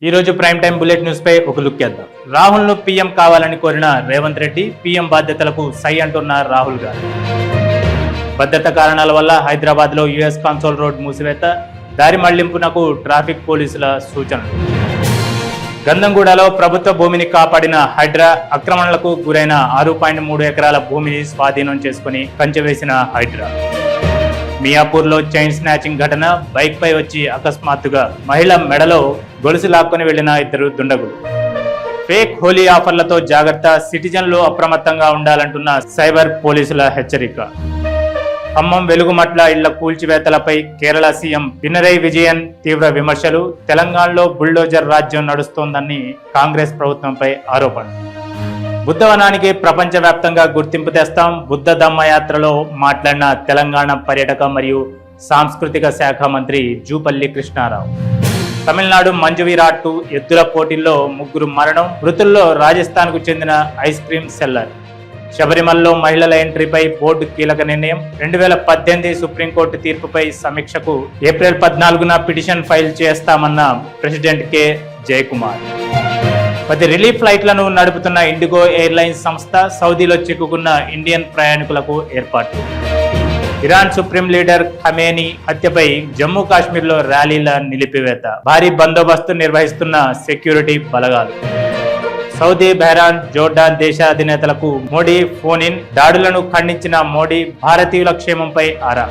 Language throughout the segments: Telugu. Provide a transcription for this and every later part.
ఈ రోజు ప్రైమ్ టైం బులెట్ న్యూస్ పై ఒక లుక్ చేద్దాం. రాహుల్ ను పీఎం కావాలని కోరిన రేవంత్ రెడ్డి పీఎం బాధ్యతలకు సై అంటున్న రాహుల్ గాంధీ. భద్రత కారణాల వల్ల హైదరాబాద్ లో యుఎస్ కాన్సోల్ రోడ్ మూసివేత, దారి మళ్లింపునకు ట్రాఫిక్ పోలీసుల సూచనలు. గంధంగూడలో ప్రభుత్వ భూమిని కాపాడిన హైడ్రా, ఆక్రమణలకు గురైన 6.3 ఎకరాల భూమిని స్వాధీనం చేసుకుని కంచెవేసిన హైడ్రా. మియాపూర్లో చైన్ స్నాచింగ్ ఘటన, బైక్ పై వచ్చి అకస్మాత్తుగా మహిళ మెడలో గొలుసు లాక్కొని వెళ్లిన 2 దుండగులు. ఫేక్ హోలీ ఆఫర్లతో జాగ్రత్త, సిటిజన్లు అప్రమత్తంగా ఉండాలంటున్న సైబర్ పోలీసుల హెచ్చరిక. ఖమ్మం వెలుగుమట్ల ఇళ్ల కూల్చివేతలపై కేరళ సీఎం పినరై విజయన్ తీవ్ర విమర్శలు. తెలంగాణలో బుల్డోజర్ రాజ్యం నడుస్తోందని కాంగ్రెస్ ప్రభుత్వంపై ఆరోపణ. బుద్ధవనానికి ప్రపంచవ్యాప్తంగా గుర్తింపు తెస్తాం. బుద్ధ ధమ్మయాత్రలో మాట్లాడిన తెలంగాణ పర్యాటక మరియు సాంస్కృతిక శాఖ మంత్రి జూపల్లి కృష్ణారావు. తమిళనాడు మంజువిరాట్టు ఎద్దుల పోటీల్లో 3 మరణం, మృతుల్లో రాజస్థాన్కు చెందిన ఐస్ క్రీమ్ సెల్లర్. శబరిమలలో మహిళల ఎంట్రీపై బోర్డు కీలక నిర్ణయం. 2018 సుప్రీంకోర్టు తీర్పుపై సమీక్షకు ఏప్రిల్ 14న పిటిషన్ ఫైల్ చేస్తామన్న ప్రెసిడెంట్ కె జయకుమార్. 10 రిలీఫ్ ఫ్లైట్లను నడుపుతున్న ఇండిగో ఎయిర్లైన్స్ సంస్థ. సౌదీలో చిక్కుకున్న ఇండియన్ ప్రయాణికులకు ఏర్పాటు. ఇరాన్ సుప్రీం లీడర్ ఖమేనీ హత్యపై జమ్మూ కాశ్మీర్లో ర్యాలీల నిలిపివేత, భారీ బందోబస్తు నిర్వహిస్తున్న సెక్యూరిటీ బలగాలు. సౌదీ, బహ్రాన్, జోర్డాన్ దేశ అధినేతలకు మోడీ ఫోన్ ఇన్. దాడులను ఖండించిన మోడీ, భారతీయుల క్షేమంపై ఆరా.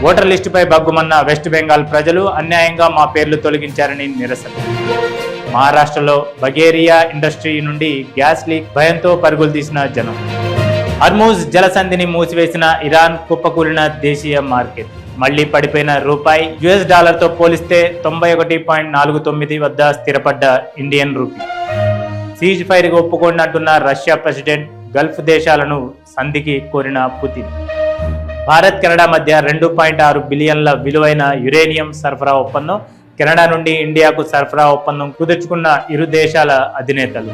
ఓటర్ లిస్టుపై బగ్గుమన్న వెస్ట్ బెంగాల్ ప్రజలు, అన్యాయంగా మా పేర్లు తొలగించారని నిరసన. మహారాష్ట్రలో బగేరియా ఇండస్ట్రీ నుండి గ్యాస్ లీక్, భయంతో పరుగులు తీసిన జనం. హర్మూజ్ జలసంధిని మూసివేసిన ఇరాన్, కుప్పకూలిన దేశీయ మార్కెట్. మళ్లీ పడిపోయిన రూపాయి, యుఎస్ డాలర్తో పోలిస్తే 91.49 వద్ద స్థిరపడ్డ ఇండియన్ రూపీ. సీజ్ ఫైర్ గా ఒప్పుకోండి రష్యా ప్రెసిడెంట్. గల్ఫ్ దేశాలను సంధికి కోరిన పుతిన్. భారత్ కెనడా మధ్య 2.6 బిలియన్ల విలువైన యురేనియం సరఫరా ఒప్పందం. కెనడా నుండి ఇండియాకు సరఫరా ఒప్పందం కుదుర్చుకున్న ఇరు దేశాల అధినేతలు.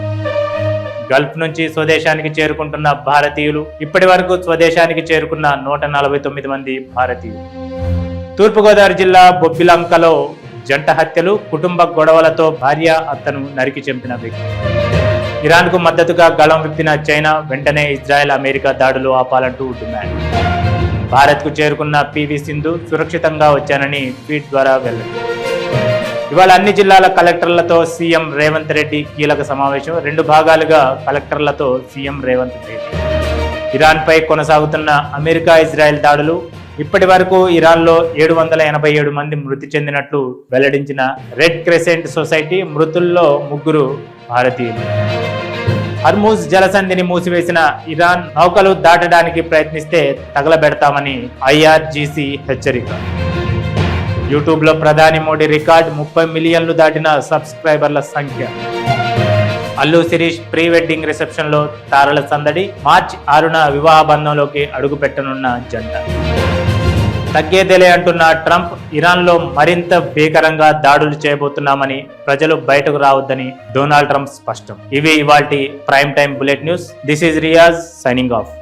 గల్ఫ్ నుంచి స్వదేశానికి చేరుకుంటున్న భారతీయులు. ఇప్పటి వరకు స్వదేశానికి చేరుకున్న 149 మంది భారతీయులు. తూర్పుగోదావరి జిల్లా బొబ్బిలంకలో జంట హత్యలు, కుటుంబ గొడవలతో భార్య, అత్తను నరికి చంపిన వ్యక్తి. ఇరాన్కు మద్దతుగా గళం విప్పిన చైనా, వెంటనే ఇజ్రాయెల్, అమెరికా దాడులు ఆపాలంటూ డిమాండ్. భారత్కు చేరుకున్న పివి సింధు, సురక్షితంగా వచ్చానని ట్వీట్ ద్వారా వెల్లడి. ఇవాళ అన్ని జిల్లాల కలెక్టర్లతో సీఎం రేవంత్ రెడ్డి కీలక సమావేశం. 2 భాగాలుగా కలెక్టర్లతో సీఎం రేవంత్ రెడ్డి. ఇరాన్పై కొనసాగుతున్న అమెరికా, ఇజ్రాయెల్ దాడులు. ఇప్పటి వరకు ఇరాన్లో 787 మంది మృతి చెందినట్లు వెల్లడించిన రెడ్ క్రెసెంట్ సొసైటీ. మృతుల్లో 3 భారతీయులు. హర్మూజ్ జలసంధిని మూసివేసిన ఇరాన్, నౌకలు దాటడానికి ప్రయత్నిస్తే తగలబెడతామని ఐఆర్జీసీ హెచ్చరిక. యూట్యూబ్లో ప్రధాని మోడీ రికార్డ్, 30 మిలియన్లు దాటిన సబ్స్క్రైబర్ల సంఖ్య. Allu Sirish pre wedding reception లో తారల సందడి. మార్చి 6న వివాహ బంధంలోకి అడుగు పెట్టనున్న జంట. తగ్గేదేలే అంటున్న ట్రంప్, ఇరాన్లో మరింత భీకరంగా దాడులు చేయబోతున్నామని, ప్రజలు బయటకు రావద్దని డొనాల్డ్ ట్రంప్ స్పష్టం. ఇవి ఇవాల్టి prime time bullet news. This is Riyaz signing off.